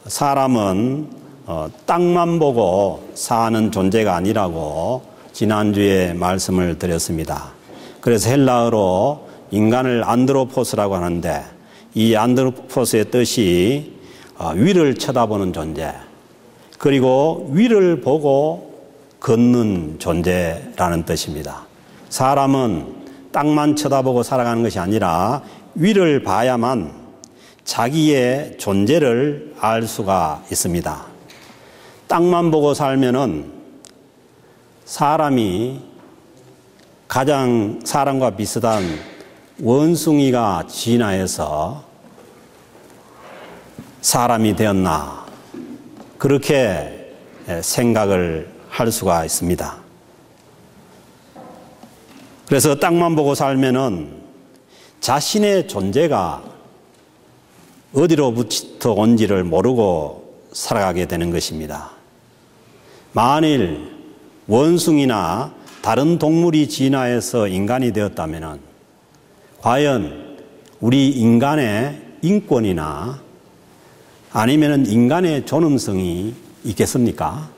사람은 땅만 보고 사는 존재가 아니라고 지난주에 말씀을 드렸습니다. 그래서 헬라어로 인간을 안드로포스라고 하는데, 이 안드로포스의 뜻이 위를 쳐다보는 존재, 그리고 위를 보고 걷는 존재라는 뜻입니다. 사람은 땅만 쳐다보고 살아가는 것이 아니라 위를 봐야만 자기의 존재를 알 수가 있습니다. 땅만 보고 살면은 사람이 가장 사람과 비슷한 원숭이가 진화해서 사람이 되었나, 그렇게 생각을 할 수가 있습니다. 그래서 땅만 보고 살면은 자신의 존재가 어디로부터 온지를 모르고 살아가게 되는 것입니다. 만일 원숭이나 다른 동물이 진화해서 인간이 되었다면 과연 우리 인간의 인권이나 아니면 인간의 존엄성이 있겠습니까?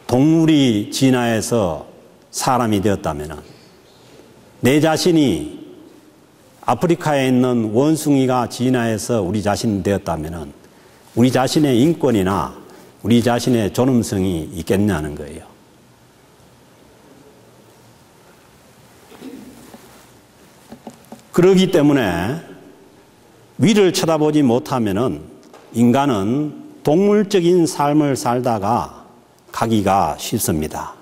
동물이 진화해서 사람이 되었다면, 내 자신이 아프리카에 있는 원숭이가 진화해서 우리 자신이 되었다면 우리 자신의 인권이나 우리 자신의 존엄성이 있겠냐는 거예요. 그러기 때문에 위를 쳐다보지 못하면은 인간은 동물적인 삶을 살다가 가기가 쉽습니다.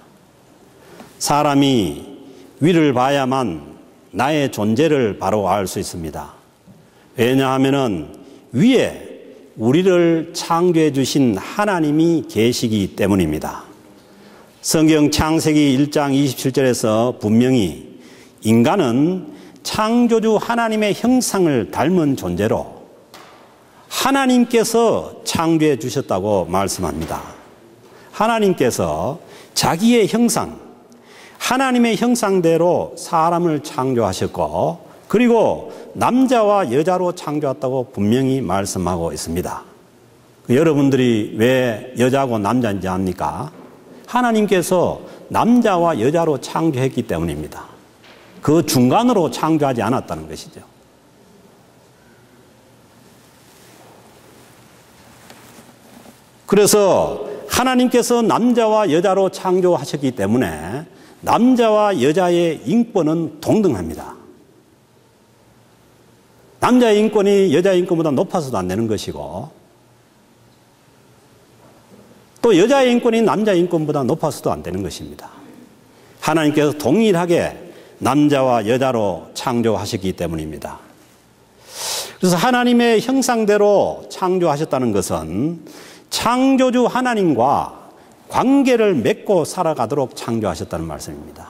사람이 위를 봐야만 나의 존재를 바로 알 수 있습니다. 왜냐하면은 위에 우리를 창조해 주신 하나님이 계시기 때문입니다. 성경 창세기 1장 27절에서 분명히 인간은 창조주 하나님의 형상을 닮은 존재로 하나님께서 창조해 주셨다고 말씀합니다. 하나님께서 자기의 형상, 하나님의 형상대로 사람을 창조하셨고, 그리고 남자와 여자로 창조했다고 분명히 말씀하고 있습니다. 여러분들이 왜 여자고 남자인지 압니까? 하나님께서 남자와 여자로 창조했기 때문입니다. 그 중간으로 창조하지 않았다는 것이죠. 그래서 하나님께서 남자와 여자로 창조하셨기 때문에 남자와 여자의 인권은 동등합니다. 남자의 인권이 여자의 인권보다 높아서도 안 되는 것이고, 또 여자의 인권이 남자의 인권보다 높아서도 안 되는 것입니다. 하나님께서 동일하게 남자와 여자로 창조하셨기 때문입니다. 그래서 하나님의 형상대로 창조하셨다는 것은 창조주 하나님과 관계를 맺고 살아가도록 창조하셨다는 말씀입니다.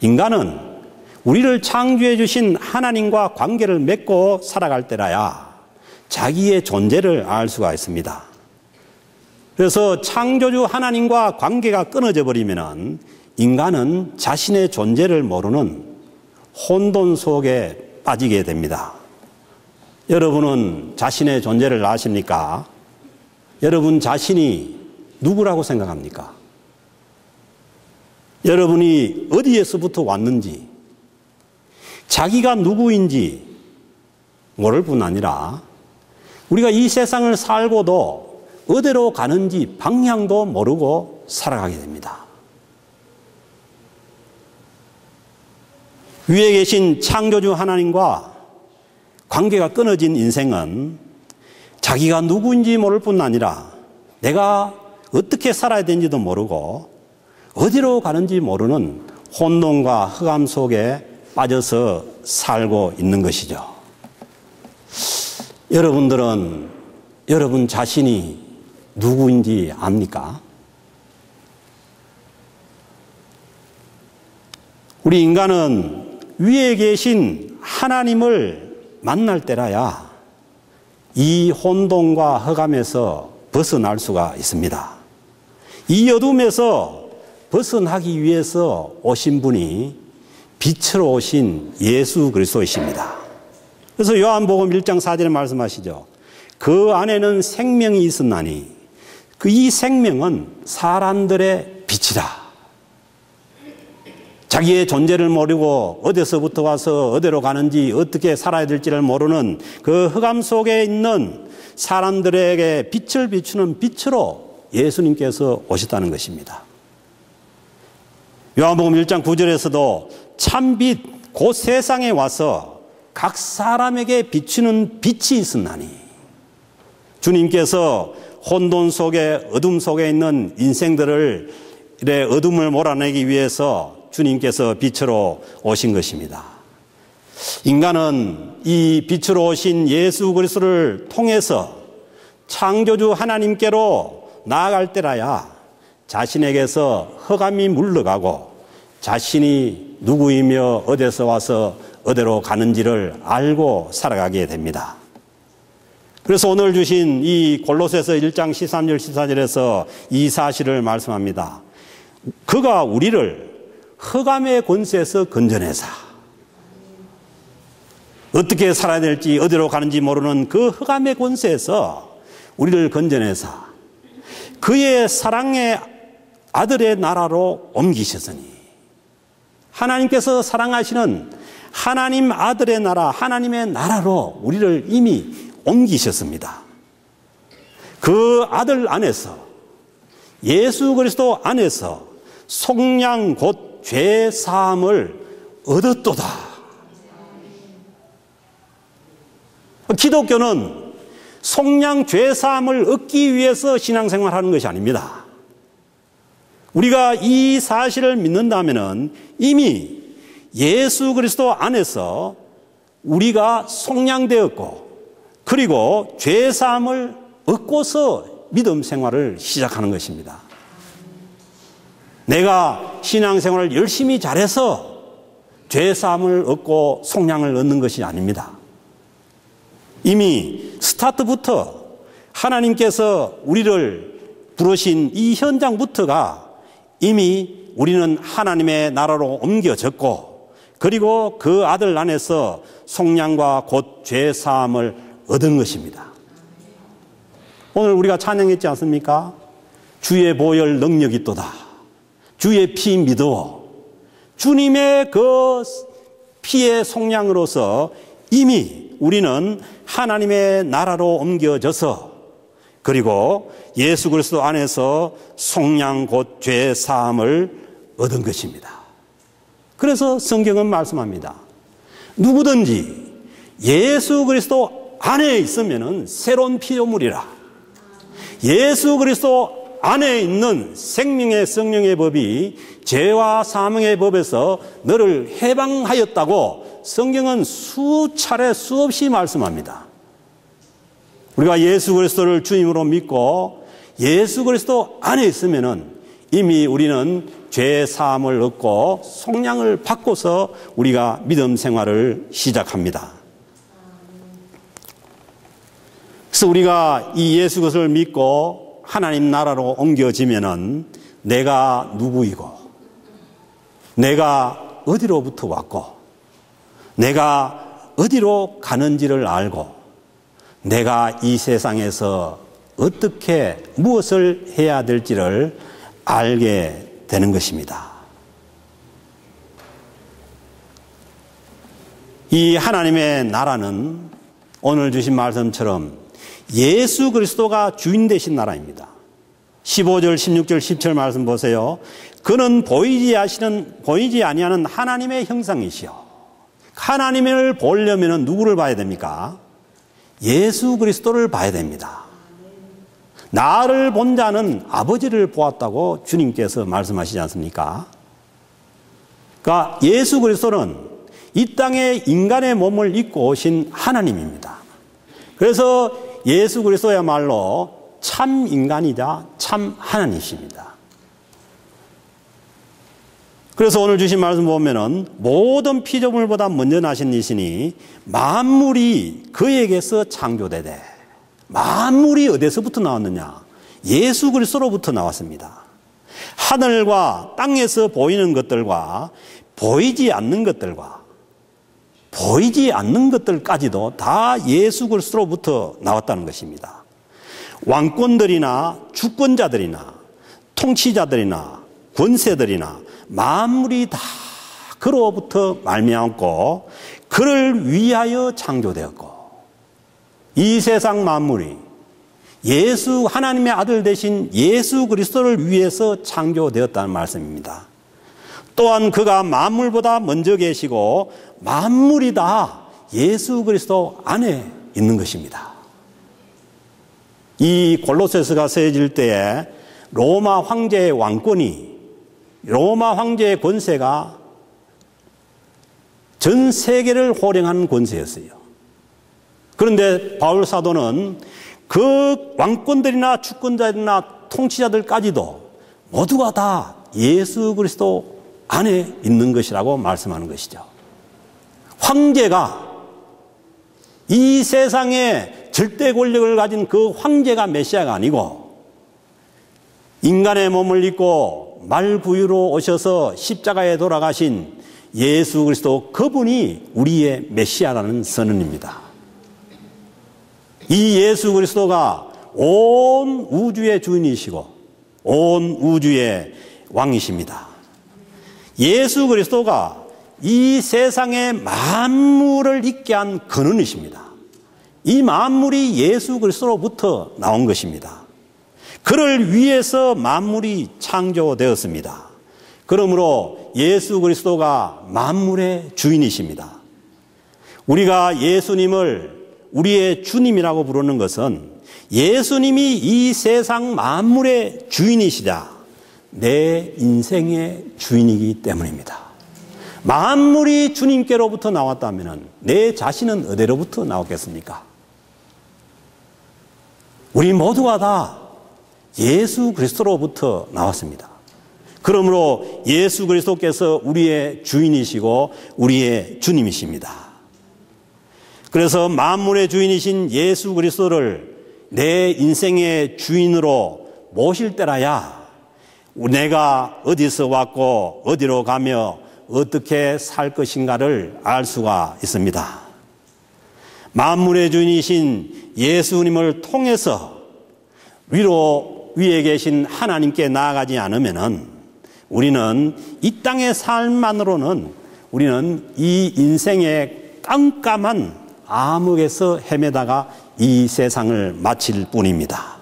인간은 우리를 창조해 주신 하나님과 관계를 맺고 살아갈 때라야 자기의 존재를 알 수가 있습니다. 그래서 창조주 하나님과 관계가 끊어져 버리면 인간은 자신의 존재를 모르는 혼돈 속에 빠지게 됩니다. 여러분은 자신의 존재를 아십니까? 여러분 자신이 누구라고 생각합니까? 여러분이 어디에서부터 왔는지, 자기가 누구인지 모를 뿐 아니라 우리가 이 세상을 살고도 어디로 가는지 방향도 모르고 살아가게 됩니다. 위에 계신 창조주 하나님과 관계가 끊어진 인생은 자기가 누구인지 모를 뿐 아니라 내가 어떻게 살아야 되는지도 모르고 어디로 가는지 모르는 혼돈과 흑암 속에 빠져서 살고 있는 것이죠. 여러분들은 여러분 자신이 누구인지 압니까? 우리 인간은 위에 계신 하나님을 만날 때라야 이 혼돈과 흑암에서 벗어날 수가 있습니다. 이 어둠에서 벗어나기 위해서 오신 분이 빛으로 오신 예수 그리스도이십니다. 그래서 요한복음 1장 4절에 말씀하시죠. 그 안에는 생명이 있었나니 그 이 생명은 사람들의 빛이라. 자기의 존재를 모르고 어디서부터 와서 어디로 가는지 어떻게 살아야 될지를 모르는 그 흑암 속에 있는 사람들에게 빛을 비추는 빛으로 예수님께서 오셨다는 것입니다. 요한복음 1장 9절에서도 참빛 곧 세상에 와서 각 사람에게 비추는 빛이 있었나니, 주님께서 혼돈 속에 어둠 속에 있는 인생들의 어둠을 몰아내기 위해서 주님께서 빛으로 오신 것입니다. 인간은 이 빛으로 오신 예수 그리스도를 통해서 창조주 하나님께로 나아갈 때라야 자신에게서 흑암이 물러가고 자신이 누구이며 어디서 와서 어디로 가는지를 알고 살아가게 됩니다. 그래서 오늘 주신 이 골로새서 1장 13절 14절에서 이 사실을 말씀합니다. 그가 우리를 흑암의 권세에서 건져내사, 어떻게 살아야 될지 어디로 가는지 모르는 그 흑암의 권세에서 우리를 건져내사 그의 사랑의 아들의 나라로 옮기셨으니, 하나님께서 사랑하시는 하나님 아들의 나라, 하나님의 나라로 우리를 이미 옮기셨습니다. 그 아들 안에서, 예수 그리스도 안에서 속량 곧 죄 사함을 얻었도다. 기독교는 속량 죄 사함을 얻기 위해서 신앙생활하는 것이 아닙니다. 우리가 이 사실을 믿는다면 이미 예수 그리스도 안에서 우리가 속량되었고, 그리고 죄 사함을 얻고서 믿음 생활을 시작하는 것입니다. 내가 신앙생활을 열심히 잘해서 죄 사함을 얻고 속량을 얻는 것이 아닙니다. 이미 스타트부터 하나님께서 우리를 부르신 이 현장부터가 이미 우리는 하나님의 나라로 옮겨졌고, 그리고 그 아들 안에서 속량과 곧 죄 사함을 얻은 것입니다. 오늘 우리가 찬양했지 않습니까? 주의 보혈 능력이 있도다. 주의 피 믿어. 주님의 그 피의 속량으로서 이미 우리는 하나님의 나라로 옮겨져서, 그리고 예수 그리스도 안에서 속량 곧 죄 사함을 얻은 것입니다. 그래서 성경은 말씀합니다. 누구든지 예수 그리스도 안에 있으면 새로운 피조물이라. 예수 그리스도 안에 있는 생명의 성령의 법이 죄와 사망의 법에서 너를 해방하였다고 성경은 수차례 수없이 말씀합니다. 우리가 예수 그리스도를 주님으로 믿고 예수 그리스도 안에 있으면 이미 우리는 죄 사함을 얻고 속량을 받고서 우리가 믿음 생활을 시작합니다. 그래서 우리가 이 예수 그리스도를 믿고 하나님 나라로 옮겨지면은 내가 누구이고, 내가 어디로부터 왔고, 내가 어디로 가는지를 알고, 내가 이 세상에서 어떻게 무엇을 해야 될지를 알게 되는 것입니다. 이 하나님의 나라는 오늘 주신 말씀처럼 예수 그리스도가 주인 되신 나라입니다. 15절, 16절, 17절 말씀 보세요. 그는 보이지 아니하는 하나님의 형상이시여. 하나님을 보려면 누구를 봐야 됩니까? 예수 그리스도를 봐야 됩니다. 나를 본 자는 아버지를 보았다고 주님께서 말씀하시지 않습니까? 그러니까 예수 그리스도는 이 땅에 인간의 몸을 입고 오신 하나님입니다. 그래서 예수 그리스도야말로 참 인간이자 참 하나님이십니다. 그래서 오늘 주신 말씀 보면은 모든 피조물보다 먼저 나신 이시니 만물이 그에게서 창조되되, 만물이 어디서부터 나왔느냐? 예수 그리스도로부터 나왔습니다. 하늘과 땅에서 보이는 것들과 보이지 않는 것들과 보이지 않는 것들까지도 다 예수 그리스도로부터 나왔다는 것입니다. 왕권들이나 주권자들이나 통치자들이나 권세들이나 만물이 다 그로부터 말미암고 그를 위하여 창조되었고 이 세상 만물이 예수 하나님의 아들 되신 예수 그리스도를 위해서 창조되었다는 말씀입니다. 또한 그가 만물보다 먼저 계시고 만물이 다 예수 그리스도 안에 있는 것입니다. 이 골로새서가 쓰여질 때에 로마 황제의 왕권이 로마 황제의 권세가 전 세계를 호령하는 권세였어요. 그런데 바울 사도는 그 왕권들이나 주권자들이나 통치자들까지도 모두가 다 예수 그리스도 안에 있는 것이라고 말씀하는 것이죠. 황제가 이 세상에 절대 권력을 가진 그 황제가 메시아가 아니고 인간의 몸을 입고 말구유로 오셔서 십자가에 돌아가신 예수 그리스도 그분이 우리의 메시아라는 선언입니다. 이 예수 그리스도가 온 우주의 주인이시고 온 우주의 왕이십니다. 예수 그리스도가 이 세상의 만물을 있게 한 근원이십니다. 이 만물이 예수 그리스도로부터 나온 것입니다. 그를 위해서 만물이 창조되었습니다. 그러므로 예수 그리스도가 만물의 주인이십니다. 우리가 예수님을 우리의 주님이라고 부르는 것은 예수님이 이 세상 만물의 주인이시자 내 인생의 주인이기 때문입니다. 만물이 주님께로부터 나왔다면 내 자신은 어디로부터 나왔겠습니까? 우리 모두가 다 예수 그리스도로부터 나왔습니다. 그러므로 예수 그리스도께서 우리의 주인이시고 우리의 주님이십니다. 그래서 만물의 주인이신 예수 그리스도를 내 인생의 주인으로 모실 때라야 내가 어디서 왔고 어디로 가며 어떻게 살 것인가를 알 수가 있습니다. 만물의 주인이신 예수님을 통해서 위에 계신 하나님께 나아가지 않으면은 우리는 이 땅의 삶만으로는 우리는 이 인생의 깜깜한 암흑에서 헤매다가 이 세상을 마칠 뿐입니다.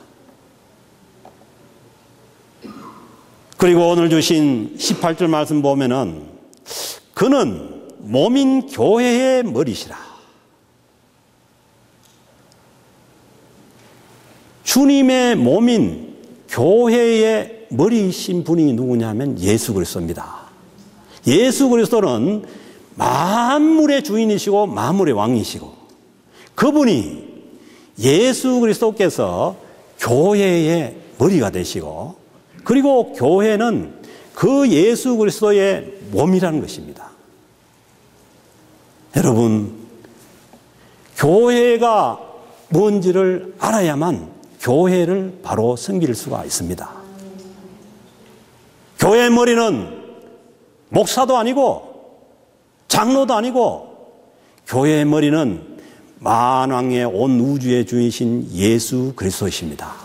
그리고 오늘 주신 18절 말씀 보면은 그는 몸인 교회의 머리시라. 주님의 몸인 교회의 머리이신 분이 누구냐면 예수 그리스도입니다. 예수 그리스도는 만물의 주인이시고 만물의 왕이시고 그분이 예수 그리스도께서 교회의 머리가 되시고 그리고 교회는 그 예수 그리스도의 몸이라는 것입니다. 여러분, 교회가 뭔지를 알아야만 교회를 바로 섬길 수가 있습니다. 교회의 머리는 목사도 아니고 장로도 아니고 교회의 머리는 만왕의 온 우주의 주이신 예수 그리스도이십니다.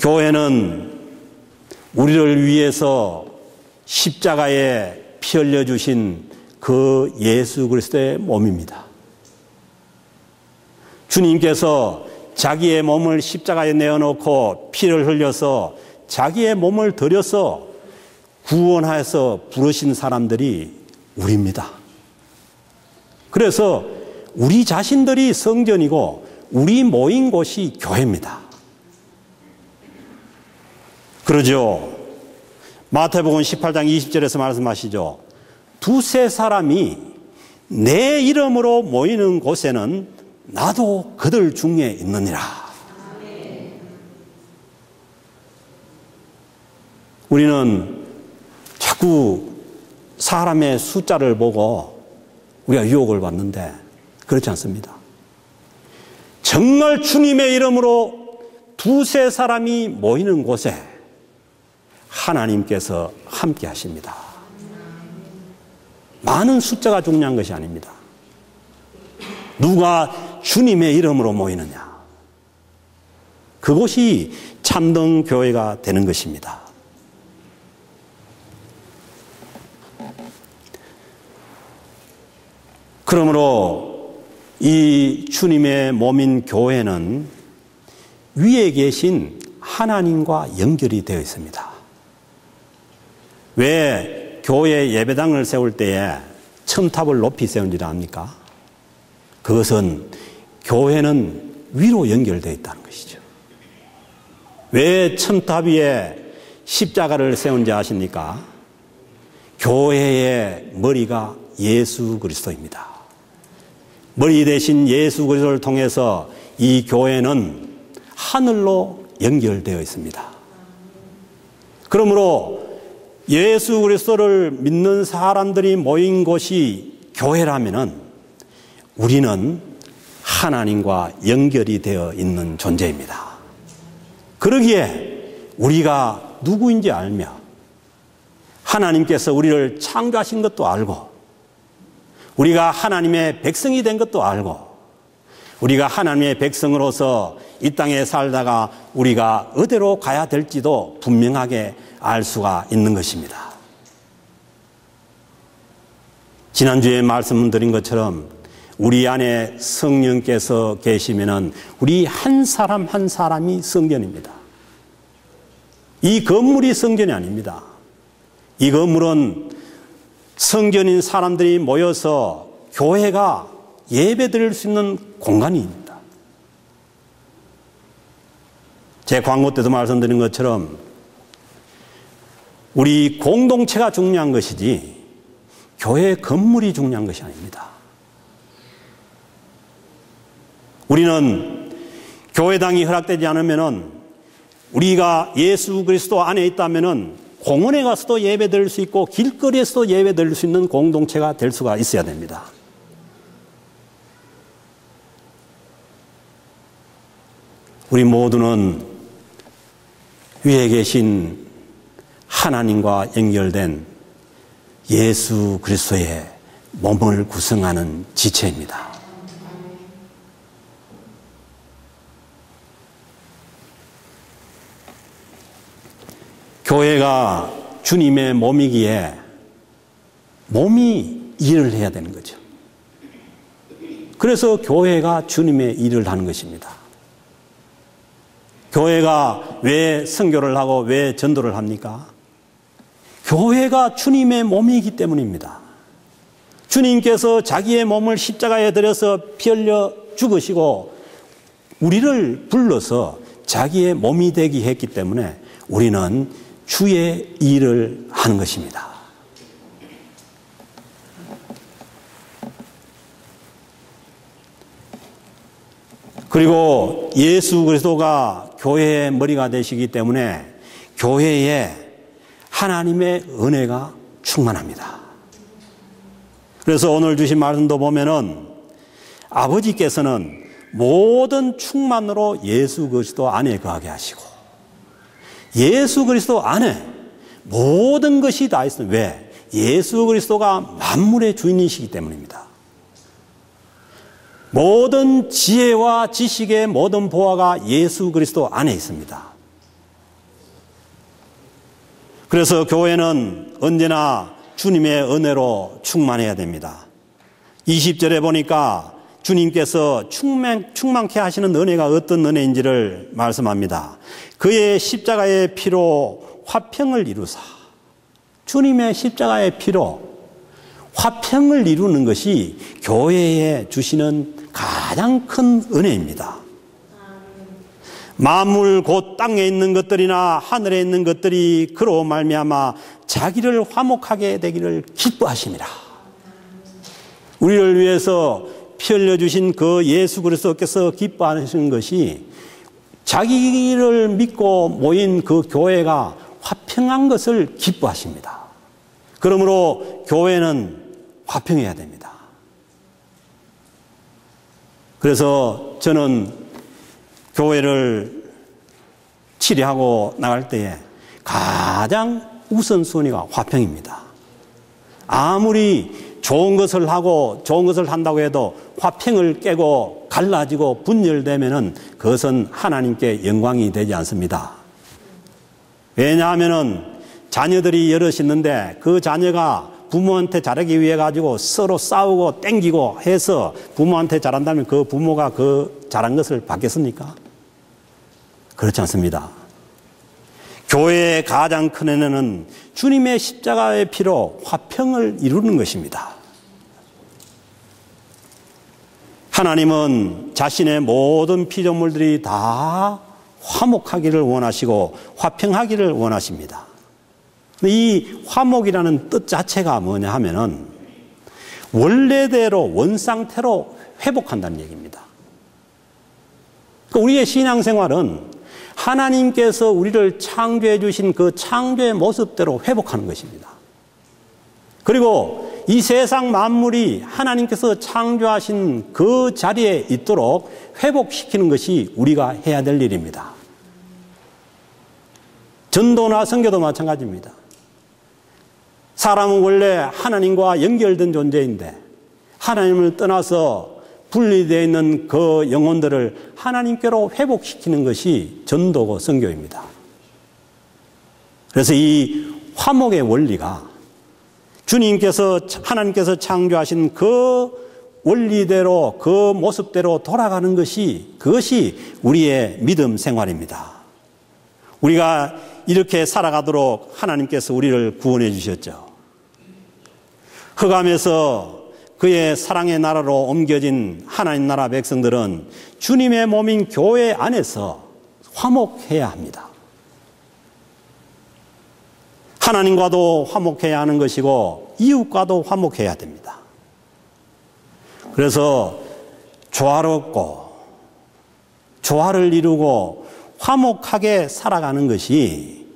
교회는 우리를 위해서 십자가에 피 흘려주신 그 예수 그리스도의 몸입니다. 주님께서 자기의 몸을 십자가에 내어놓고 피를 흘려서 자기의 몸을 들여서 구원하여서 부르신 사람들이 우리입니다. 그래서 우리 자신들이 성전이고 우리 모인 곳이 교회입니다. 그러죠. 마태복음 18장 20절에서 말씀하시죠. 두세 사람이 내 이름으로 모이는 곳에는 나도 그들 중에 있느니라. 우리는 자꾸 사람의 숫자를 보고 우리가 유혹을 받는데 그렇지 않습니다. 정말 주님의 이름으로 두세 사람이 모이는 곳에 하나님께서 함께 하십니다. 많은 숫자가 중요한 것이 아닙니다. 누가 주님의 이름으로 모이느냐. 그것이 참된 교회가 되는 것입니다. 그러므로 이 주님의 몸인 교회는 위에 계신 하나님과 연결이 되어 있습니다. 왜 교회 예배당을 세울 때에 첨탑을 높이 세운지를 압니까? 그것은 교회는 위로 연결되어 있다는 것이죠. 왜 첨탑 위에 십자가를 세운지 아십니까? 교회의 머리가 예수 그리스도입니다. 머리 대신 예수 그리스도를 통해서 이 교회는 하늘로 연결되어 있습니다. 그러므로 예수 그리스도를 믿는 사람들이 모인 곳이 교회라면은 우리는 하나님과 연결이 되어 있는 존재입니다. 그러기에 우리가 누구인지 알며 하나님께서 우리를 창조하신 것도 알고 우리가 하나님의 백성이 된 것도 알고 우리가 하나님의 백성으로서 이 땅에 살다가 우리가 어디로 가야 될지도 분명하게 알 수가 있는 것입니다. 지난주에 말씀드린 것처럼 우리 안에 성령께서 계시면은 우리 한 사람 한 사람이 성전입니다. 이 건물이 성전이 아닙니다. 이 건물은 성전인 사람들이 모여서 교회가 예배드릴 수 있는 공간입니다. 제 광고 때도 말씀드린 것처럼 우리 공동체가 중요한 것이지 교회 건물이 중요한 것이 아닙니다. 우리는 교회당이 허락되지 않으면은 우리가 예수 그리스도 안에 있다면은 공원에 가서도 예배드릴 수 있고 길거리에서도 예배드릴 수 있는 공동체가 될 수가 있어야 됩니다. 우리 모두는 위에 계신 하나님과 연결된 예수 그리스도의 몸을 구성하는 지체입니다. 교회가 주님의 몸이기에 몸이 일을 해야 되는 거죠. 그래서 교회가 주님의 일을 하는 것입니다. 교회가 왜 선교를 하고 왜 전도를 합니까? 교회가 주님의 몸이기 때문입니다. 주님께서 자기의 몸을 십자가에 들여서 피 흘려 죽으시고 우리를 불러서 자기의 몸이 되게 했기 때문에 우리는 주의 일을 하는 것입니다. 그리고 예수 그리스도가 교회의 머리가 되시기 때문에 교회에 하나님의 은혜가 충만합니다. 그래서 오늘 주신 말씀도 보면은 아버지께서는 모든 충만으로 예수 그리스도 안에 거하게 하시고 예수 그리스도 안에 모든 것이 다 있습니다. 왜? 예수 그리스도가 만물의 주인이시기 때문입니다. 모든 지혜와 지식의 모든 보화가 예수 그리스도 안에 있습니다. 그래서 교회는 언제나 주님의 은혜로 충만해야 됩니다. 20절에 보니까 주님께서 충만케 하시는 은혜가 어떤 은혜인지를 말씀합니다. 그의 십자가의 피로 화평을 이루사. 주님의 십자가의 피로 화평을 이루는 것이 교회에 주시는 가장 큰 은혜입니다. 만물 곧 땅에 있는 것들이나 하늘에 있는 것들이 그로 말미암아 자기를 화목하게 되기를 기뻐하심이라. 우리를 위해서 피 흘려주신 그 예수 그리스도께서 기뻐하시는 것이 자기를 믿고 모인 그 교회가 화평한 것을 기뻐하십니다. 그러므로 교회는 화평해야 됩니다. 그래서 저는 교회를 치료하고 나갈 때에 가장 우선순위가 화평입니다. 아무리 좋은 것을 하고 좋은 것을 한다고 해도 화평을 깨고 갈라지고 분열되면은 그것은 하나님께 영광이 되지 않습니다. 왜냐하면은 자녀들이 여럿 있는데 그 자녀가 부모한테 잘하기 위해 가지고 서로 싸우고 땡기고 해서 부모한테 잘한다면 그 부모가 그 잘한 것을 받겠습니까? 그렇지 않습니다. 교회의 가장 큰 은혜는 주님의 십자가의 피로 화평을 이루는 것입니다. 하나님은 자신의 모든 피조물들이 다 화목하기를 원하시고 화평하기를 원하십니다. 이 화목이라는 뜻 자체가 뭐냐 하면은 원래대로 원상태로 회복한다는 얘기입니다. 우리의 신앙생활은 하나님께서 우리를 창조해 주신 그 창조의 모습대로 회복하는 것입니다. 그리고 이 세상 만물이 하나님께서 창조하신 그 자리에 있도록 회복시키는 것이 우리가 해야 될 일입니다. 전도나 선교도 마찬가지입니다. 사람은 원래 하나님과 연결된 존재인데 하나님을 떠나서 분리되어 있는 그 영혼들을 하나님께로 회복시키는 것이 전도고 선교입니다. 그래서 이 화목의 원리가 하나님께서 창조하신 그 원리대로 그 모습대로 돌아가는 그것이 우리의 믿음 생활입니다. 우리가 이렇게 살아가도록 하나님께서 우리를 구원해 주셨죠. 흑암에서 그의 사랑의 나라로 옮겨진 하나님 나라 백성들은 주님의 몸인 교회 안에서 화목해야 합니다. 하나님과도 화목해야 하는 것이고 이웃과도 화목해야 됩니다. 그래서 조화롭고 조화를 이루고 화목하게 살아가는 것이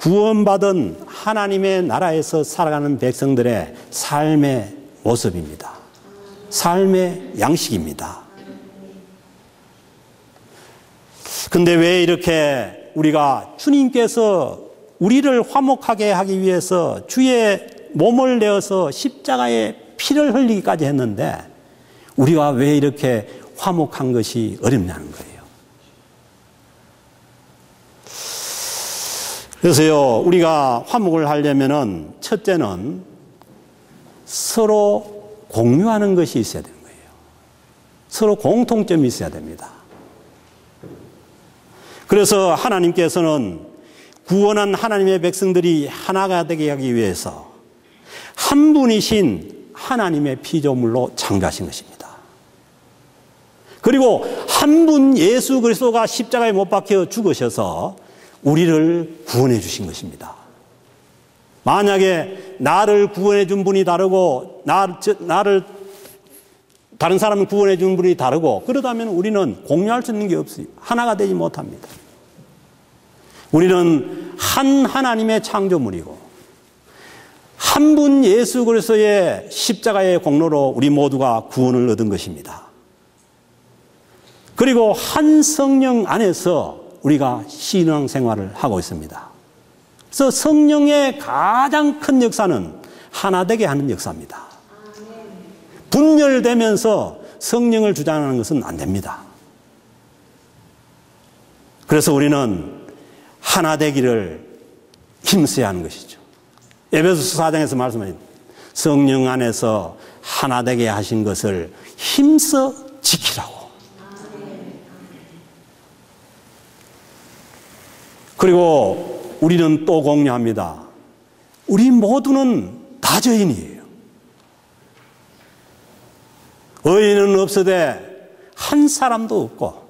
구원받은 하나님의 나라에서 살아가는 백성들의 삶의 모습입니다. 삶의 양식입니다. 근데 왜 이렇게 우리가 주님께서 우리를 화목하게 하기 위해서 주의 몸을 내어서 십자가에 피를 흘리기까지 했는데 우리가 왜 이렇게 화목한 것이 어렵냐는 거예요. 그래서요, 우리가 화목을 하려면은 첫째는 서로 공유하는 것이 있어야 되는 거예요. 서로 공통점이 있어야 됩니다. 그래서 하나님께서는 구원한 하나님의 백성들이 하나가 되게 하기 위해서 한 분이신 하나님의 피조물로 창조하신 것입니다. 그리고 한 분 예수 그리스도가 십자가에 못 박혀 죽으셔서 우리를 구원해 주신 것입니다. 만약에 나를 구원해 준 분이 다르고 나를 다른 사람을 구원해 준 분이 다르고 그러다면 우리는 공유할 수 있는 게 없어요. 하나가 되지 못합니다. 우리는 한 하나님의 창조물이고 한 분 예수 그리스도의 십자가의 공로로 우리 모두가 구원을 얻은 것입니다. 그리고 한 성령 안에서 우리가 신앙생활을 하고 있습니다. 그래서 성령의 가장 큰 역사는 하나 되게 하는 역사입니다. 분열되면서 성령을 주장하는 것은 안 됩니다. 그래서 우리는 하나 되기를 힘써야 하는 것이죠. 에베소서 4장에서 말씀하신 성령 안에서 하나 되게 하신 것을 힘써 지키라고. 그리고 우리는 또 공유합니다. 우리 모두는 다 죄인이에요. 의인은 없으되 한 사람도 없고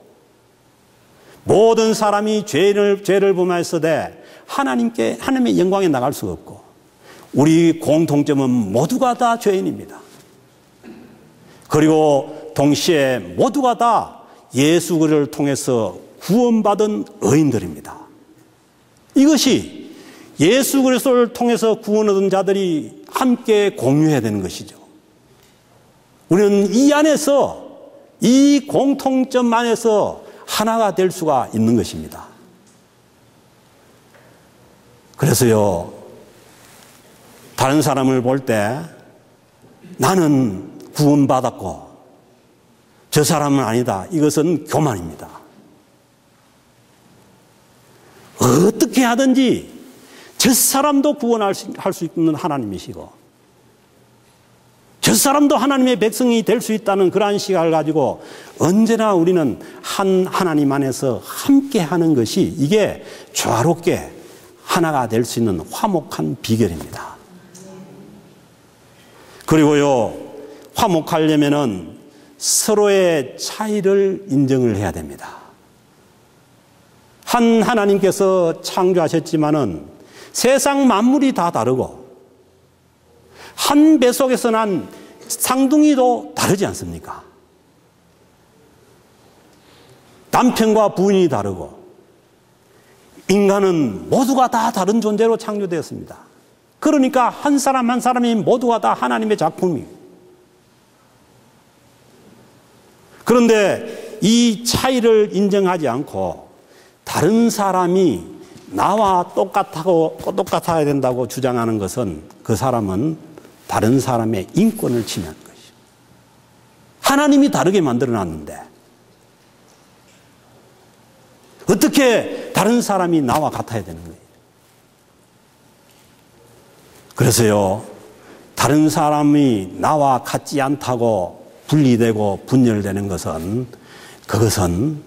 모든 사람이 죄를 범하였으되 하나님의 영광에 나갈 수가 없고 우리 공통점은 모두가 다 죄인입니다. 그리고 동시에 모두가 다 예수 그리스도를 통해서 구원받은 의인들입니다. 이것이 예수 그리스도를 통해서 구원 얻은 자들이 함께 공유해야 되는 것이죠. 우리는 이 안에서 이 공통점 안에서 하나가 될 수가 있는 것입니다. 그래서요, 다른 사람을 볼 때 나는 구원받았고 저 사람은 아니다. 이것은 교만입니다. 어떻게 하든지 저 사람도 구원할 수 있는 하나님이시고 저 사람도 하나님의 백성이 될 수 있다는 그러한 시각을 가지고 언제나 우리는 한 하나님 안에서 함께하는 것이 이게 조화롭게 하나가 될 수 있는 화목한 비결입니다. 그리고요, 화목하려면은 서로의 차이를 인정을 해야 됩니다. 한 하나님께서 창조하셨지만은 세상 만물이 다 다르고 한 뱃속에서 난 쌍둥이도 다르지 않습니까? 남편과 부인이 다르고 인간은 모두가 다 다른 존재로 창조되었습니다. 그러니까 한 사람 한 사람이 모두가 다 하나님의 작품이에요. 그런데 이 차이를 인정하지 않고 다른 사람이 나와 똑같아야 된다고 주장하는 것은 그 사람은 다른 사람의 인권을 침해하는 것이죠. 하나님이 다르게 만들어놨는데 어떻게 다른 사람이 나와 같아야 되는 거예요? 그래서요, 다른 사람이 나와 같지 않다고 분리되고 분열되는 것은 그것은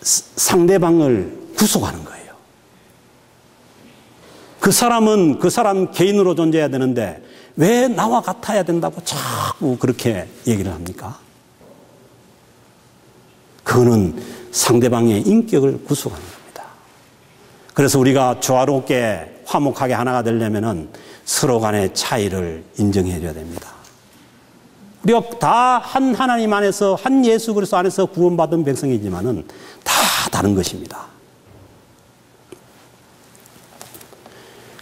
상대방을 구속하는 거예요. 그 사람은 그 사람 개인으로 존재해야 되는데 왜 나와 같아야 된다고 자꾸 그렇게 얘기를 합니까? 그거는 상대방의 인격을 구속하는 겁니다. 그래서 우리가 조화롭게 화목하게 하나가 되려면은 서로 간의 차이를 인정해 줘야 됩니다. 우리가 다 한 하나님 안에서 한 예수 그리스도 안에서 구원받은 백성이지만은 다 다른 것입니다.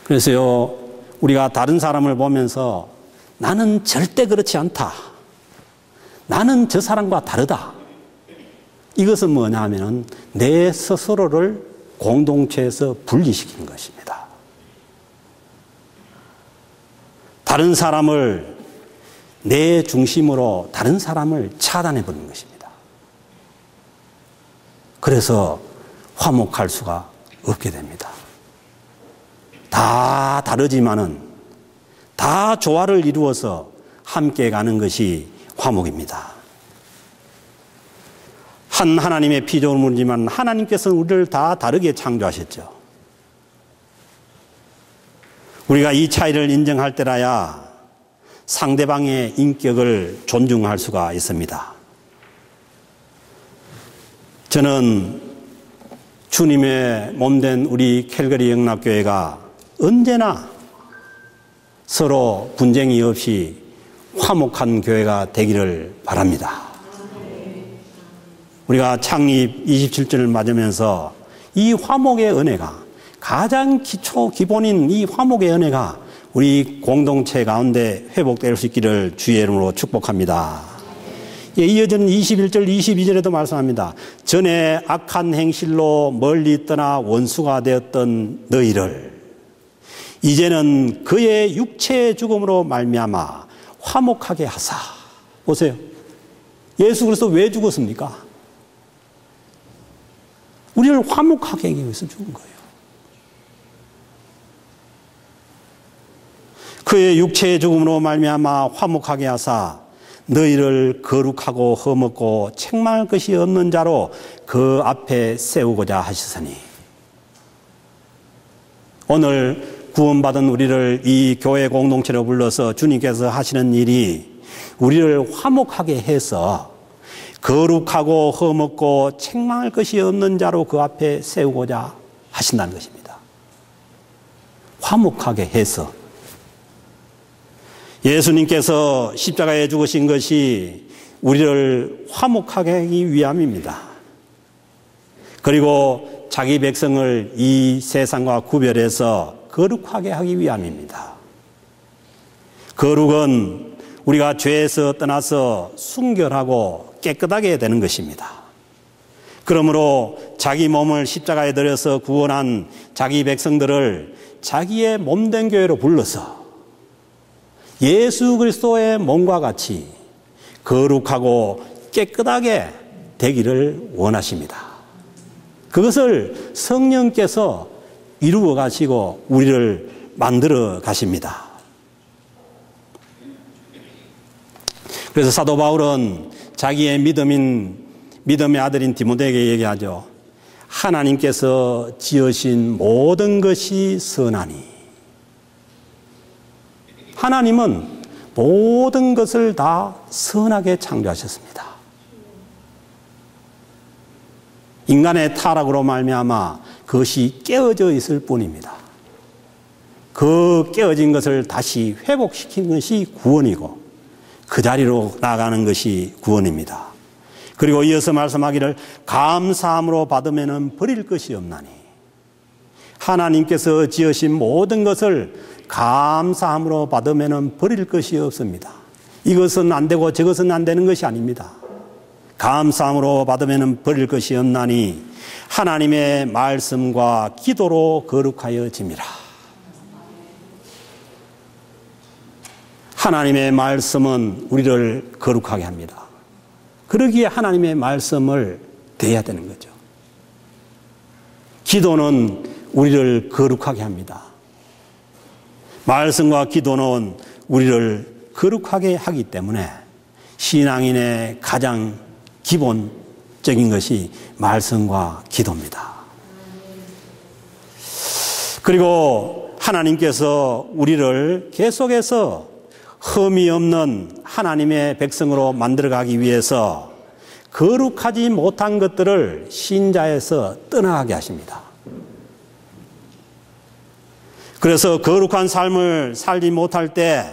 그래서요, 우리가 다른 사람을 보면서 나는 절대 그렇지 않다. 나는 저 사람과 다르다. 이것은 뭐냐 하면은 내 스스로를 공동체에서 분리시키는 것입니다. 다른 사람을 내 중심으로 다른 사람을 차단해 버리는 것입니다. 그래서 화목할 수가 없게 됩니다. 다 다르지만은 다 조화를 이루어서 함께 가는 것이 화목입니다. 한 하나님의 피조물이지만 하나님께서는 우리를 다 다르게 창조하셨죠. 우리가 이 차이를 인정할 때라야 상대방의 인격을 존중할 수가 있습니다. 저는 주님의 몸된 우리 캘거리 영락교회가 언제나 서로 분쟁이 없이 화목한 교회가 되기를 바랍니다. 우리가 창립 27주년을 맞으면서 이 화목의 은혜가 가장 기본인 이 화목의 은혜가 우리 공동체 가운데 회복될 수 있기를 주의 이름으로 축복합니다. 이어지는 21절 22절에도 말씀합니다. 전에 악한 행실로 멀리 떠나 원수가 되었던 너희를 이제는 그의 육체의 죽음으로 말미암아 화목하게 하사. 보세요. 예수 그리스도 왜 죽었습니까? 우리를 화목하게 하기 위해서 죽은 거예요. 그의 육체의 죽음으로 말미암아 화목하게 하사 너희를 거룩하고 흠없고 책망할 것이 없는 자로 그 앞에 세우고자 하시으니. 오늘 구원받은 우리를 이 교회 공동체로 불러서 주님께서 하시는 일이 우리를 화목하게 해서 거룩하고 흠없고 책망할 것이 없는 자로 그 앞에 세우고자 하신다는 것입니다. 화목하게 해서. 예수님께서 십자가에 죽으신 것이 우리를 화목하게 하기 위함입니다. 그리고 자기 백성을 이 세상과 구별해서 거룩하게 하기 위함입니다. 거룩은 우리가 죄에서 떠나서 순결하고 깨끗하게 되는 것입니다. 그러므로 자기 몸을 십자가에 들여서 구원한 자기 백성들을 자기의 몸된 교회로 불러서 예수 그리스도의 몸과 같이 거룩하고 깨끗하게 되기를 원하십니다. 그것을 성령께서 이루어 가시고 우리를 만들어 가십니다. 그래서 사도 바울은 자기의 믿음의 아들인 디모데에게 얘기하죠. 하나님께서 지으신 모든 것이 선하니. 하나님은 모든 것을 다 선하게 창조하셨습니다. 인간의 타락으로 말미암아 그것이 깨어져 있을 뿐입니다. 그 깨어진 것을 다시 회복시키는 것이 구원이고 그 자리로 나가는 것이 구원입니다. 그리고 이어서 말씀하기를 감사함으로 받으면 버릴 것이 없나니. 하나님께서 지으신 모든 것을 감사함으로 받으면 버릴 것이 없습니다. 이것은 안 되고 저것은 안 되는 것이 아닙니다. 감사함으로 받으면 버릴 것이 없나니 하나님의 말씀과 기도로 거룩하여 짐이라. 하나님의 말씀은 우리를 거룩하게 합니다. 그러기에 하나님의 말씀을 대해야 되는 거죠. 기도는 우리를 거룩하게 합니다. 말씀과 기도는 우리를 거룩하게 하기 때문에 신앙인의 가장 기본적인 것이 말씀과 기도입니다. 그리고 하나님께서 우리를 계속해서 흠이 없는 하나님의 백성으로 만들어가기 위해서 거룩하지 못한 것들을 신자에서 떠나가게 하십니다. 그래서 거룩한 삶을 살지 못할 때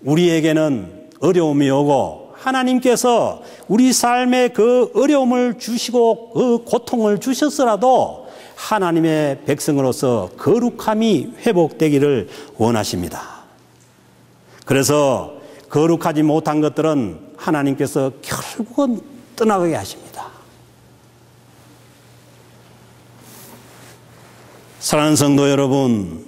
우리에게는 어려움이 오고 하나님께서 우리 삶에 그 어려움을 주시고 그 고통을 주셨더라도 하나님의 백성으로서 거룩함이 회복되기를 원하십니다. 그래서 거룩하지 못한 것들은 하나님께서 결국은 떠나가게 하십니다. 사랑하는 성도 여러분,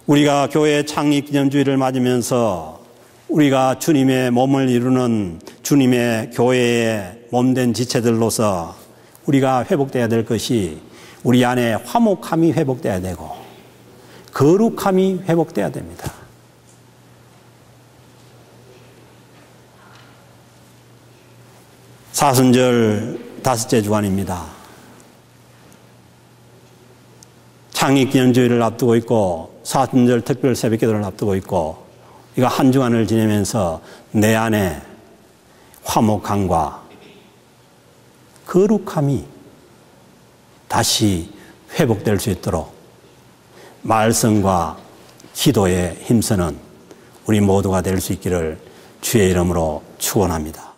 우리가 교회 창립 기념주일을 맞으면서 우리가 주님의 몸을 이루는 주님의 교회의 몸된 지체들로서 우리가 회복되어야 될 것이 우리 안에 화목함이 회복되어야 되고 거룩함이 회복되어야 됩니다. 사순절 5째 주간입니다. 창립기념주일을 앞두고 있고 사순절 특별 새벽기도를 앞두고 있고 이거 한 주간을 지내면서 내 안에 화목함과 거룩함이 다시 회복될 수 있도록 말씀과 기도에 힘쓰는 우리 모두가 될 수 있기를 주의 이름으로 축원합니다.